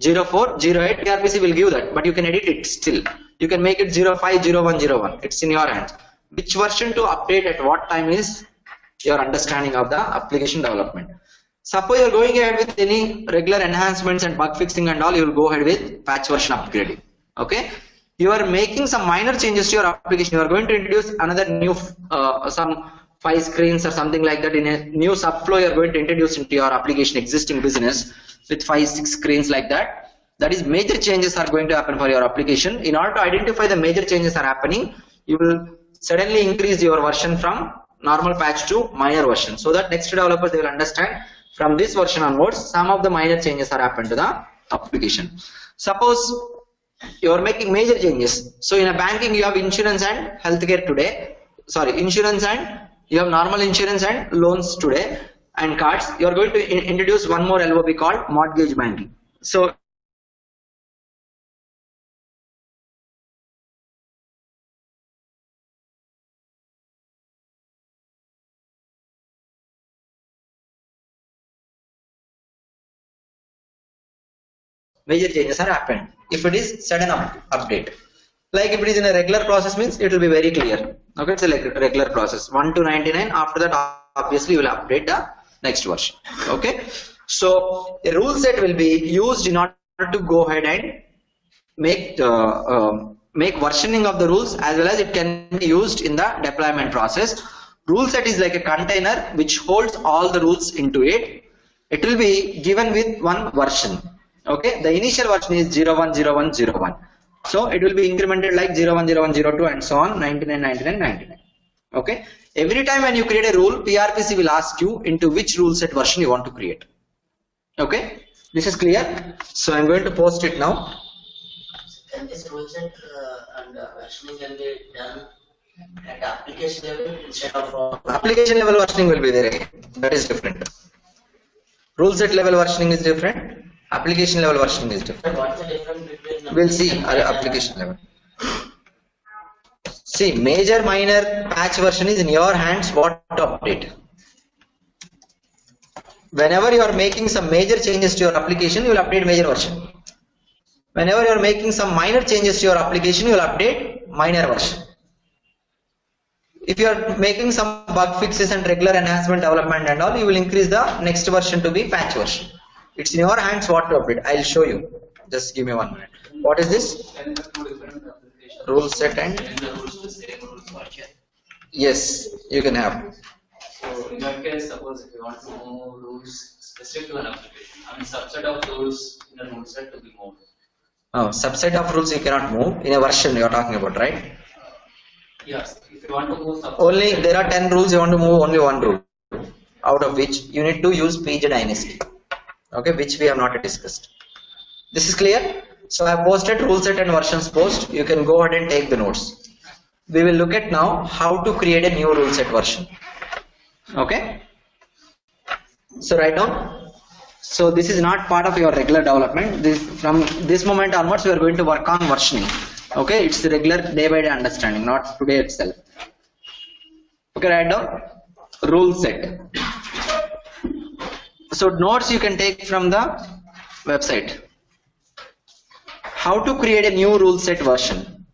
04, 08. PRPC will give that, but you can edit it still. You can make it 05, 01, 01. It's in your hands. Which version to update at what time is your understanding of the application development. Suppose you are going ahead with any regular enhancements and bug fixing and all, you will go ahead with patch version upgrading. Okay. You are making some minor changes to your application. You are going to introduce another new some 5 screens or something like that in a new subflow. You are going to introduce into your application existing business with 5-6 screens like that. That is, major changes are going to happen for your application. In order to identify the major changes are happening, you will suddenly increase your version from normal patch to minor version, so that next developers they will understand from this version onwards some of the minor changes are happened to the application. Suppose you are making major changes. So in a banking you have insurance and healthcare today. Sorry, insurance and you have normal insurance and loans today and cards. You are going to introduce one more LOB called mortgage banking. So major changes are happened. If it is sudden update, like if it is in a regular process, means it will be very clear. Okay, it's a regular process 1 to 99. After that, obviously you will update the next version. Okay, so a rule set will be used in order to go ahead and make versioning of the rules, as well as it can be used in the deployment process. Rule set is like a container which holds all the rules into it. It will be given with one version. Okay, the initial version is 01, 01, 01. So it will be incremented like 01, 01, 02 and so on, 99, 99, 99. Okay, every time when you create a rule, PRPC will ask you into which rule set version you want to create. Okay, this is clear. So I'm going to post it now. Can this rule set and versioning can be done at application level instead of application level versioning will be there again. That is different. Rule set level versioning is different. Application level versioning is different. What's the difference between We'll see application level. See, major minor patch version is in your hands what to update. Whenever you are making some major changes to your application, you will update major version. Whenever you are making some minor changes to your application, you will update minor version. If you are making some bug fixes and regular enhancement development and all, you will increase the next version to be patch version. It's in your hands what to update. I'll show you. Just give me 1 minute. What is this? Rule set and yes, you can have. So in that case, suppose if you want to move rules specific to an application, I mean subset of rules in a rule set to be moved. Oh, subset of rules you cannot move in a version you are talking about, right? Yes, if you want to move Only there are 10 rules, you want to move only 1 rule, out of which you need to use PG Dynasty. Okay, which we have not discussed. This is clear. So I have posted rule set and versions post. You can go ahead and take the notes. We will look at now how to create a new rule set version. Okay. So write down. So this is not part of your regular development. From this moment onwards, we are going to work on versioning. Okay, it's the regular day by day understanding, not today itself. Okay, write down rule set. So notes you can take from the website. How to create a new rule set version.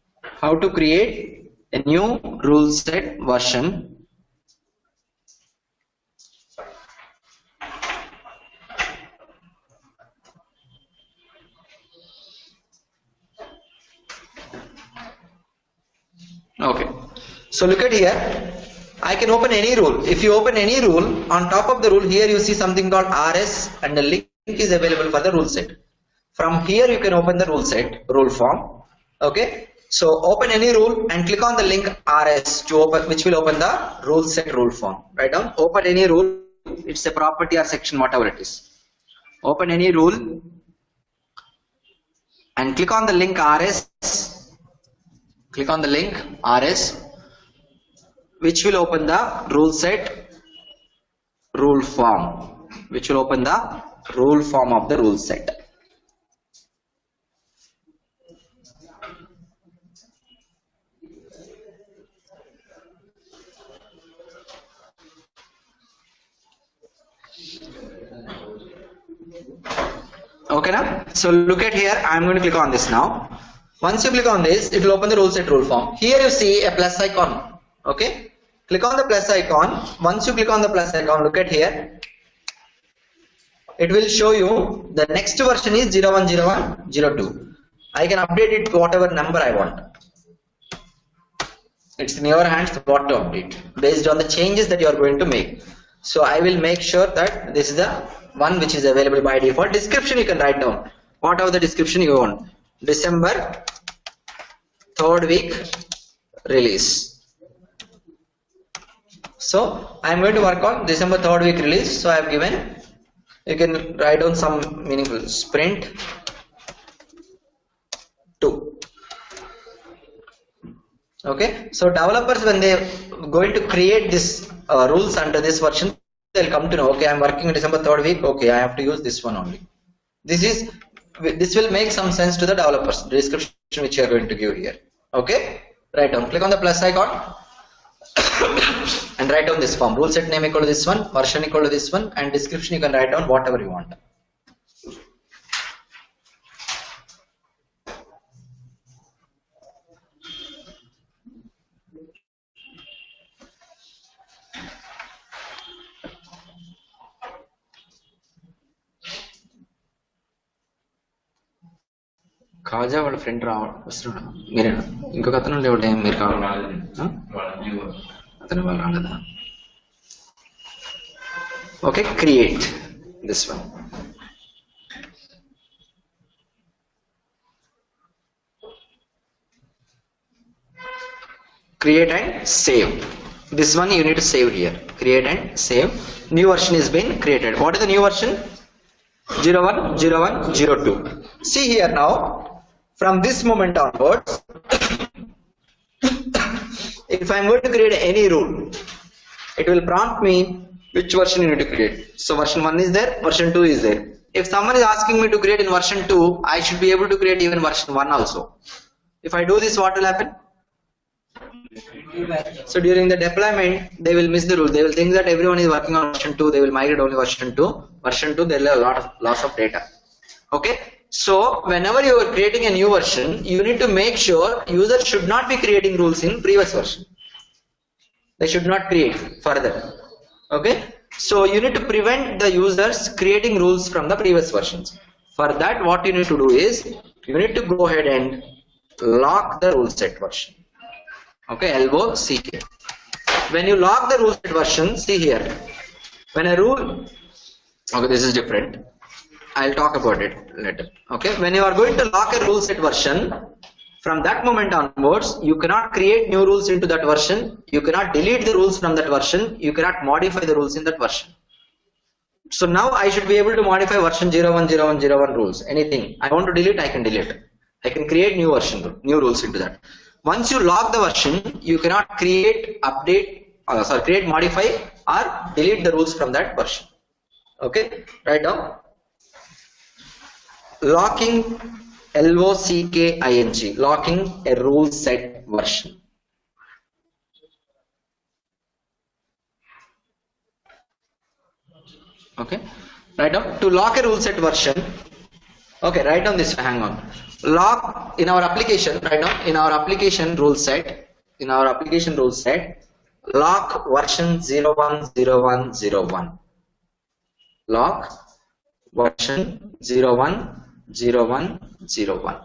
How to create a new rule set version. Okay, so look at here. I can open any rule. If you open any rule, on top of the rule here you see something called RS and the link is available for the rule set. From here you can open the rule set, rule form. Okay, so open any rule and click on the link RS to open, which will open the rule set rule form. Write down, open any rule, it's a property or section, whatever it is. Open any rule and click on the link RS. Click on the link RS, which will open the rule set rule form, which will open the rule form of the rule set. Okay now, so look at here, I am going to click on this now. Once you click on this, it will open the rule set rule form. Here you see a plus icon. Okay, click on the plus icon. Once you click on the plus icon, look at here, it will show you the next version is 010102. I can update it to whatever number I want. It's in your hands what to update based on the changes that you are going to make. So I will make sure that this is the one which is available by default. Description you can write down whatever the description you want. December 3rd week release. So I am going to work on December 3rd week release. So I have given, you can write down some meaningful, sprint 2. Okay, so developers, when they are going to create this rules under this version, they'll come to know, okay, I'm working on December 3rd week, okay, I have to use this one only. This will make some sense to the developers, the description which you are going to give here. Okay, write down, click on the plus icon and write down this form. Rule set name equal to this one, version equal to this one, and description you can write down whatever you want. కాజా వాళ్ళ friend వస్తున్నాడు, మీరేనా? ఇంకొక అతను లేవుడే, మీరు కావాలి అతను వాళ్ళు రాలేదా? Okay, create this one. Create and save. This one you need to save here. Create and save. New version is been created. What is the new version? 010102. See here now. From this moment onwards, if I am going to create any rule, it will prompt me which version you need to create. So version 1 is there, version 2 is there. If someone is asking me to create in version 2, I should be able to create even version 1 also. If I do this, what will happen? So during the deployment, they will miss the rule. They will think that everyone is working on version 2. They will migrate only version 2. Version 2, there will be a loss of data. Okay. So whenever you are creating a new version, you need to make sure users should not be creating rules in previous version. They should not create further. Okay. So you need to prevent the users creating rules from the previous versions. For that, what you need to do is you need to go ahead and lock the rule set version. Okay, LOCK. When you lock the rule set version, see here. When a rule, okay, this is different. I'll talk about it later. Okay, when you are going to lock a rule set version, from that moment onwards, you cannot create new rules into that version. You cannot delete the rules from that version. You cannot modify the rules in that version. So now I should be able to modify version 010101 rules. Anything I want to delete, I can delete. I can create new version, new rules into that. Once you lock the version, you cannot create, update, create, modify, or delete the rules from that version. Okay, write down. Locking, LOCKING, locking a rule set version. Okay, Right now, to lock a rule set version, okay, write down this, hang on. Lock in our application, right now, in our application rule set, lock version 010101. Lock version 010101.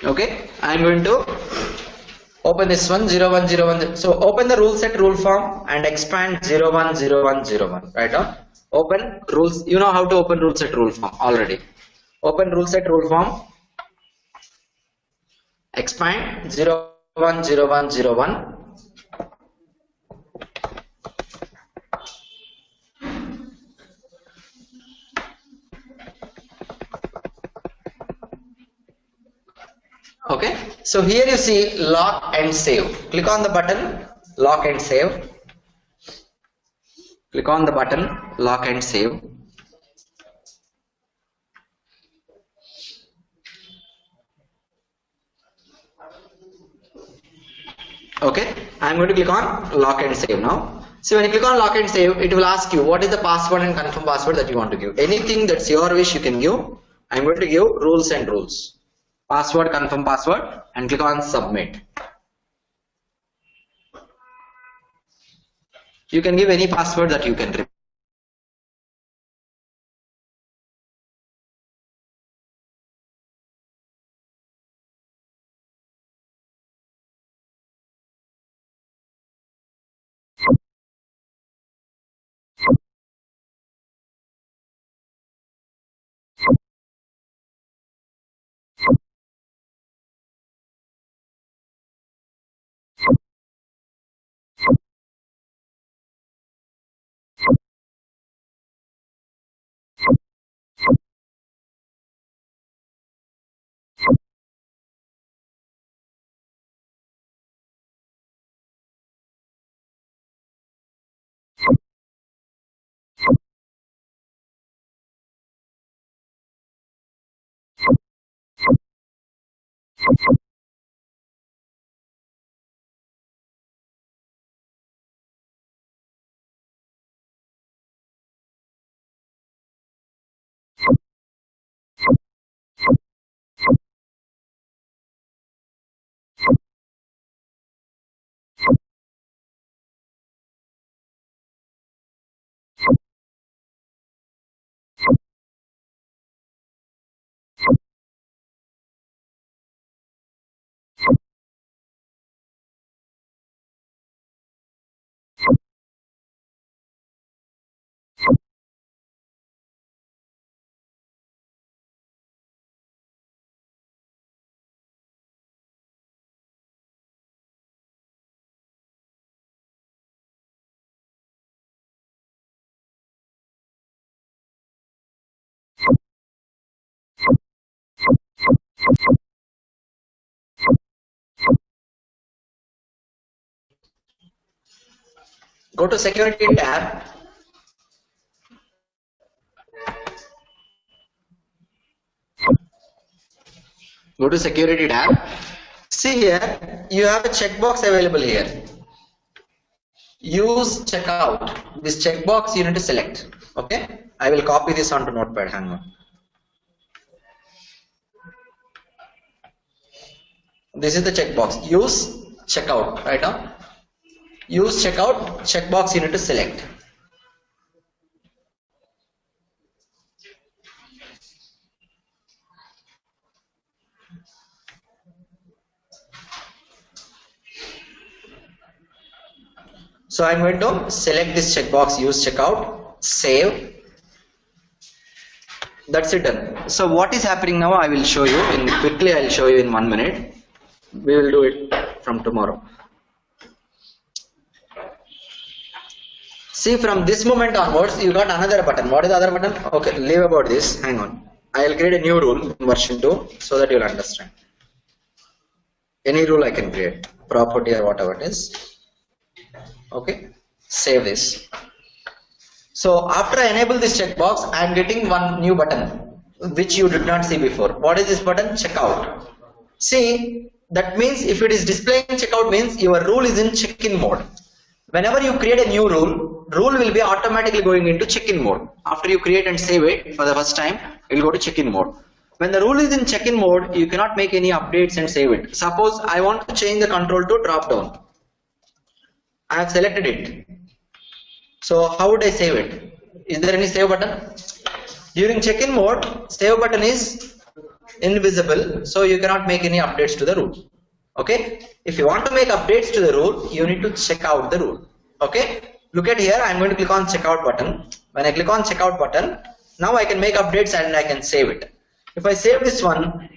Okay, I am going to open this one 0101. So open the rule set rule form and expand 010101. Right now, open rules. You know how to open rule set rule form already. Open rule set rule form. Expand 010101. Okay, so here you see lock and save. Click on the button lock and save. Click on the button lock and save. Okay, I am going to click on lock and save now. So when you click on lock and save, it will ask you what is the password and confirm password that you want to give. Anything that's your wish you can give. I am going to give rules and rules. Password, confirm password, and click on submit. You can give any password that you can remember. Go to security tab. Go to security tab. See here, you have a checkbox available here. Use checkout. This checkbox you need to select. Okay, I will copy this onto Notepad. Hang on. This is the checkbox. Use checkout. Right now, use checkout. Checkbox you need to select. So I'm going to select this checkbox, use checkout, save. That's it done. So what is happening now, I will show you quickly. I'll show you in 1 minute. We will do it from tomorrow. See, from this moment onwards, you got another button. What is the other button? Okay, leave about this. Hang on. I'll create a new rule in version 2 so that you'll understand. Any rule I can create, property or whatever it is. Okay, save this. So after I enable this checkbox, I am getting one new button which you did not see before. What is this button? Checkout. See, that means if it is displaying checkout means your rule is in check-in mode. Whenever you create a new rule will be automatically going into check-in mode. After you create and save it for the first time, it will go to check-in mode. When the rule is in check-in mode, you cannot make any updates and save it. Suppose I want to change the control to drop down. I have selected it. So how would I save it? Is there any save button? During check-in mode, save button is invisible, so you cannot make any updates to the rule. Okay? If you want to make updates to the rule, you need to check out the rule. Okay? Look at here, I am going to click on checkout button. When I click on checkout button, now I can make updates and I can save it. If I save this one,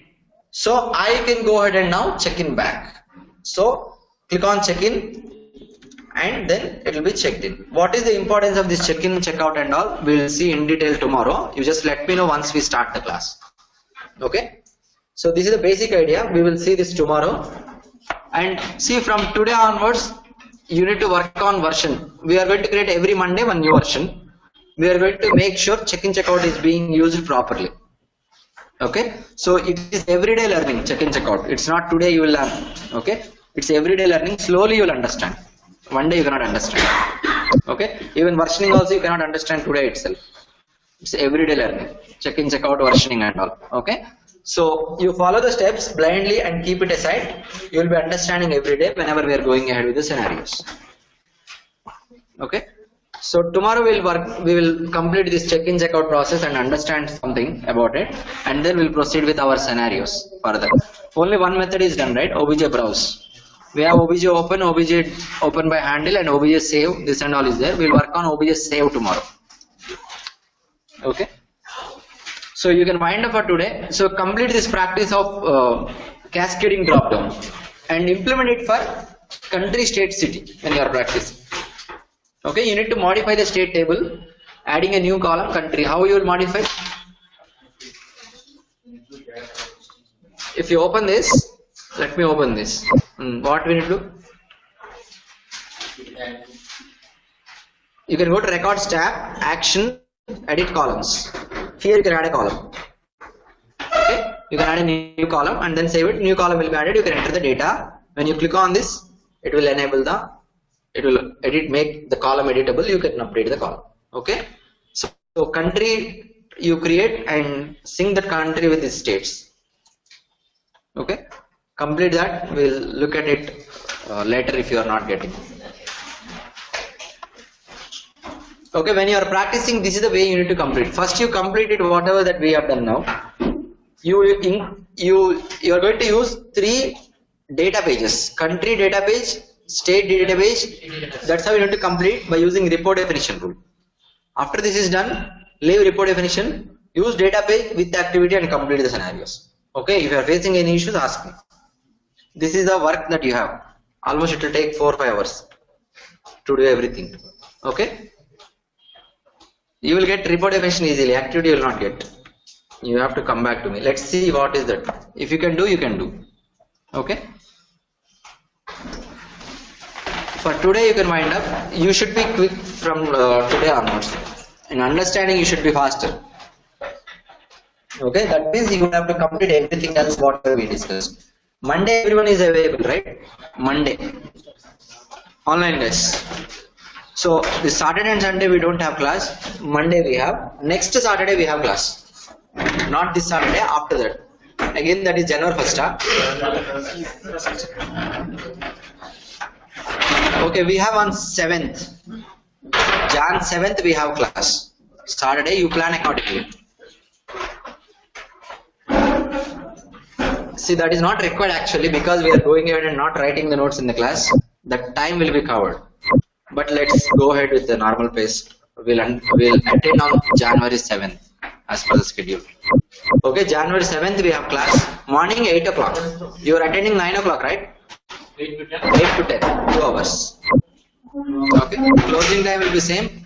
so I can go ahead and now check in back. So click on check in and then it will be checked in. What is the importance of this check in, checkout and all? We will see in detail tomorrow. You just let me know once we start the class. Okay? So this is the basic idea. We will see this tomorrow. And see, from today onwards, you need to work on version. We are going to create every Monday one new version. We are going to make sure check-in, checkout is being used properly. Okay, so it is everyday learning, check-in, checkout. It's not today you will learn. Okay, it's everyday learning. Slowly you will understand. One day you cannot understand. Okay, even versioning also you cannot understand today itself. It's everyday learning, check-in, checkout, versioning and all. Okay, so you follow the steps blindly and keep it aside. You will be understanding every day whenever we are going ahead with the scenarios. Okay. So tomorrow we will complete this check-in, checkout process and understand something about it, and then we'll proceed with our scenarios further. Only one method is done, right? OBJ browse. We have OBJ open by handle and OBJ save. This and all is there. We'll work on OBJ save tomorrow. Okay. So you can wind up for today. So complete this practice of cascading dropdown and implement it for country, state, city when you are practicing. Okay, you need to modify the state table, adding a new column, country. How you will modify? If you open this, let me open this. What we need to do? You can go to Records tab, Action, Edit Columns. Here you can add a column. Okay, you can add a new column and then save it. New column will be added. You can enter the data. When you click on this, it will enable the. It will make the column editable. You can update the column. Okay. So country you create and sync that country with the states. Okay. Complete that. We'll look at it later if you are not getting. Okay. When you are practicing, this is the way you need to complete. First, you complete it whatever that we have done now. You are going to use 3 data pages: country data page, state data page. That's how you need to complete by using report definition rule. After this is done, leave report definition, use data page with the activity and complete the scenarios. Okay, if you are facing any issues, ask me. This is the work that you have. Almost it will take 4 or 5 hours to do everything. Okay, you will get report definition easily. Activity you will not get. You have to come back to me. Let's see what is that. If you can do, you can do. Okay. For today you can wind up. You should be quick from today onwards. In understanding you should be faster. Okay, that means you have to complete everything else whatever we discussed. Monday everyone is available, right? Monday. Online class. So this Saturday and Sunday we don't have class. Monday we have. Next Saturday we have class. Not this Saturday, after that. Again that is January 1st. Okay, we have on 7th. Jan 7th we have class. Saturday you plan accordingly. See, that is not required actually because we are going ahead and not writing the notes in the class. That time will be covered. But let's go ahead with the normal pace. We'll attend on January 7th as per the schedule. Okay, January 7th we have class. Morning 8 o'clock. You are attending 9 o'clock, right? 8 to 10, 2 hours. Okay, closing time will be same.